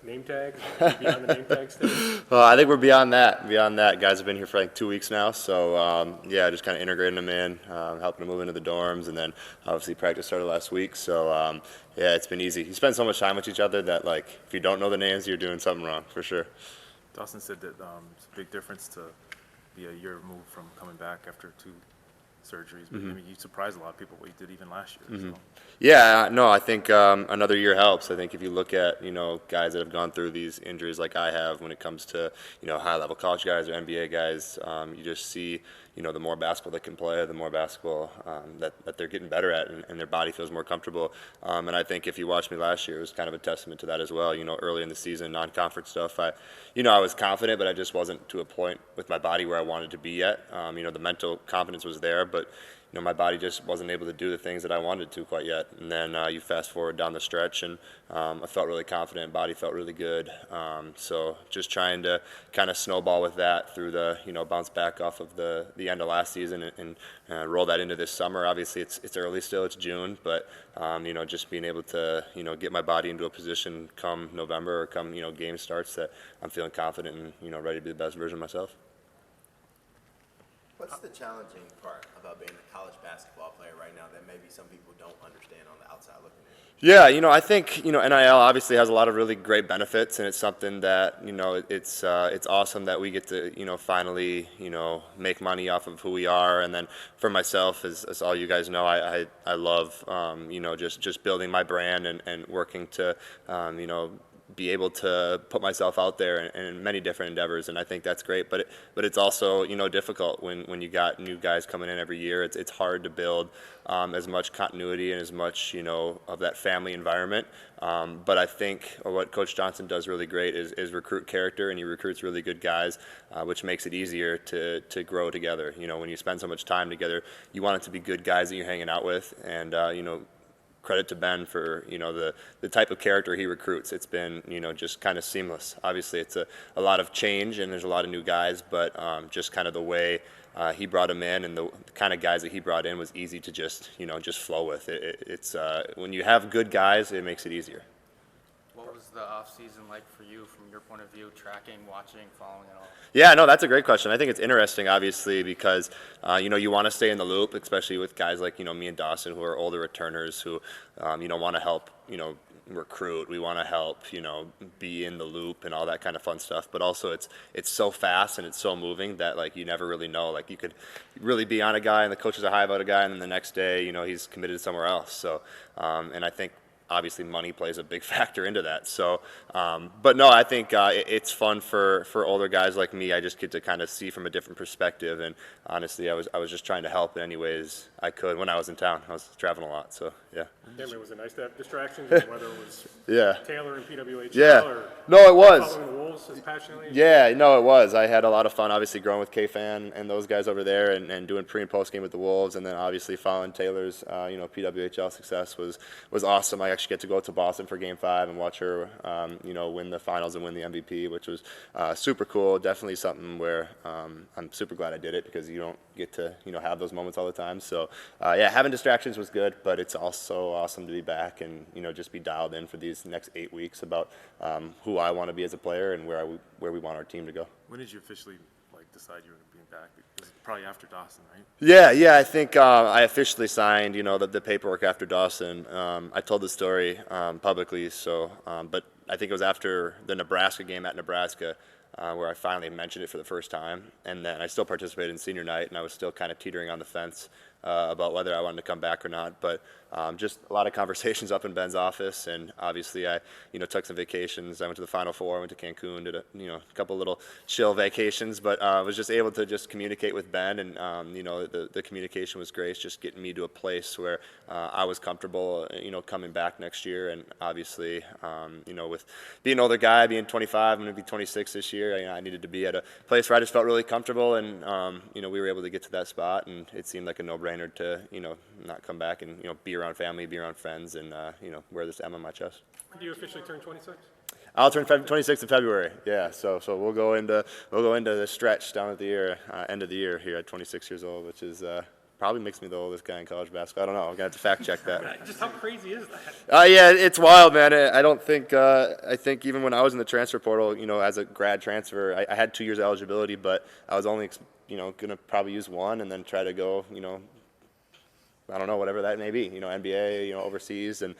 name tags? Beyond the name tag stage? Well, I think we're beyond that. Beyond that, guys have been here for like 2 weeks now, so yeah, just kind of integrating them in, helping them move into the dorms, and then obviously practice started last week. So yeah, it's been easy. You spend so much time with each other that like if you don't know the names, you're doing something wrong for sure. Dawson said that it's a big difference to be a year removed from coming back after 2 surgeries. But I mean, you surprised a lot of people what you did even last year. So. Yeah, no, I think another year helps. I think if you look at, guys that have gone through these injuries like I have when it comes to, high-level college guys or NBA guys, you just see, the more basketball they can play, the more basketball that they're getting better at and their body feels more comfortable. And I think if you watched me last year, it was kind of a testament to that as well. Early in the season, non-conference stuff, I was confident, but I just wasn't to a point with my body where I wanted to be yet. The mental confidence was there, but my body just wasn't able to do the things that I wanted to quite yet. And then you fast forward down the stretch, and I felt really confident. Body felt really good. So just trying to kind of snowball with that through the bounce back off of the end of last season and roll that into this summer. Obviously, it's early still. It's June, but just being able to get my body into a position come November or come game starts that I'm feeling confident and ready to be the best version of myself. What's the challenging part about being a college basketball player right now that maybe some people don't understand on the outside looking in? Yeah, I think NIL obviously has a lot of really great benefits, and it's something that it's awesome that we get to finally make money off of who we are. And then for myself, as all you guys know, I love just building my brand and working to be able to put myself out there in many different endeavors, and I think that's great. But it's also difficult when you got new guys coming in every year. It's hard to build as much continuity and as much of that family environment. But I think what Coach Johnson does really great is recruit character, and he recruits really good guys, which makes it easier to grow together. When you spend so much time together, you want it to be good guys that you're hanging out with, and credit to Ben for the type of character he recruits. It's been just kind of seamless. Obviously, it's a lot of change and there's a lot of new guys, but just kind of the way he brought them in and the kind of guys that he brought in was easy to just flow with. It's when you have good guys, it makes it easier. What was the off-season like for you from your point of view, tracking, watching, following it all? Yeah, no, that's a great question. I think it's interesting, obviously, because, you want to stay in the loop, especially with guys like, me and Dawson, who are older returners who, want to help, recruit. We want to help, be in the loop and all that kind of fun stuff. But also it's so fast and it's so moving that, like, you never really know. Like, you could really be on a guy and the coaches are high about a guy, and then the next day, he's committed somewhere else. So, and I think, obviously money plays a big factor into that. So, but no, I think it's fun for older guys like me. I just get to kind of see from a different perspective. And honestly, I was just trying to help in any ways I could when I was in town. I was traveling a lot, so yeah. Cameron, was it nice to have distractions, whether it was Taylor and PWHL or no, it was. following the Wolves as passionately? Yeah, no, it was. I had a lot of fun, obviously, growing with K-Fan and those guys over there and doing pre- and post-game with the Wolves, and then obviously following Taylor's, PWHL success was awesome. I actually get to go to Boston for Game 5 and watch her, win the finals and win the MVP, which was super cool. Definitely something where I'm super glad I did it because you don't get to, have those moments all the time. So, yeah, having distractions was good, but it's also awesome to be back and, just be dialed in for these next 8 weeks about who I want to be as a player and where we want our team to go. When did you officially decide you were being back? It was probably after Dawson, right? Yeah. I think I officially signed, the paperwork after Dawson. I told the story publicly, so but I think it was after the Nebraska game at Nebraska where I finally mentioned it for the first time, and then I still participated in senior night, and I was still kind of teetering on the fence about whether I wanted to come back or not. But just a lot of conversations up in Ben's office, and obviously I, took some vacations. I went to the Final Four, went to Cancun, did a couple little chill vacations, but was just able to just communicate with Ben, and the communication was great, just getting me to a place where I was comfortable, coming back next year. And obviously, with being an older guy, being 25, I'm going to be 26 this year, I needed to be at a place where I just felt really comfortable, and we were able to get to that spot, and it seemed like a no-brainer to not come back and be around family, be around friends, and wear this M on my chest. When do you officially turn 26? I'll turn 26 in February. Yeah, so we'll go into the stretch down at the year, end of the year here at 26 years old, which is probably makes me the oldest guy in college basketball. I don't know. I'm gonna have to fact check that. Just how crazy is that? Yeah, it's wild, man. I don't think. I think even when I was in the transfer portal, as a grad transfer, I had 2 years eligibility, but I was only, gonna probably use one and then try to go, I don't know, whatever that may be, NBA, overseas, and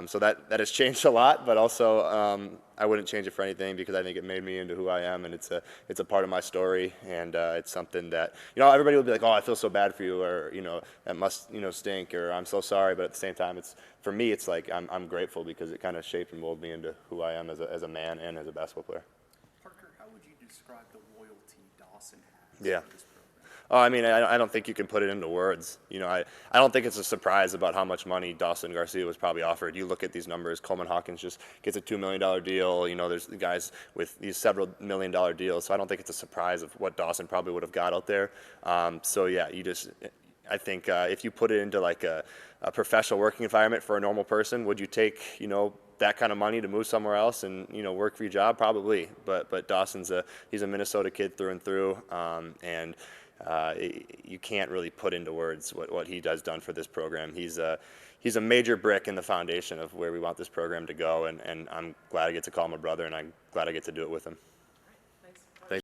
so that has changed a lot. But also, I wouldn't change it for anything because I think it made me into who I am, and it's a part of my story, and it's something that everybody will be like, oh, I feel so bad for you, or that must stink, or I'm so sorry. But at the same time, for me, it's like I'm grateful because it kind of shaped and molded me into who I am as a man and as a basketball player. Parker, how would you describe the loyalty Dawson has? Yeah. To this program? Oh, I mean, I don't think you can put it into words. I don't think it's a surprise about how much money Dawson Garcia was probably offered. You look at these numbers. Coleman Hawkins just gets a $2 million deal. There's guys with these several $1 million deals. So I don't think it's a surprise of what Dawson probably would have got out there. So yeah, I think if you put it into like a professional working environment for a normal person, would you take that kind of money to move somewhere else and work for your job? Probably. But Dawson's he's a Minnesota kid through and through, and you can't really put into words what he has done for this program. He's a major brick in the foundation of where we want this program to go, and I'm glad I get to call him a brother, and I'm glad I get to do it with him.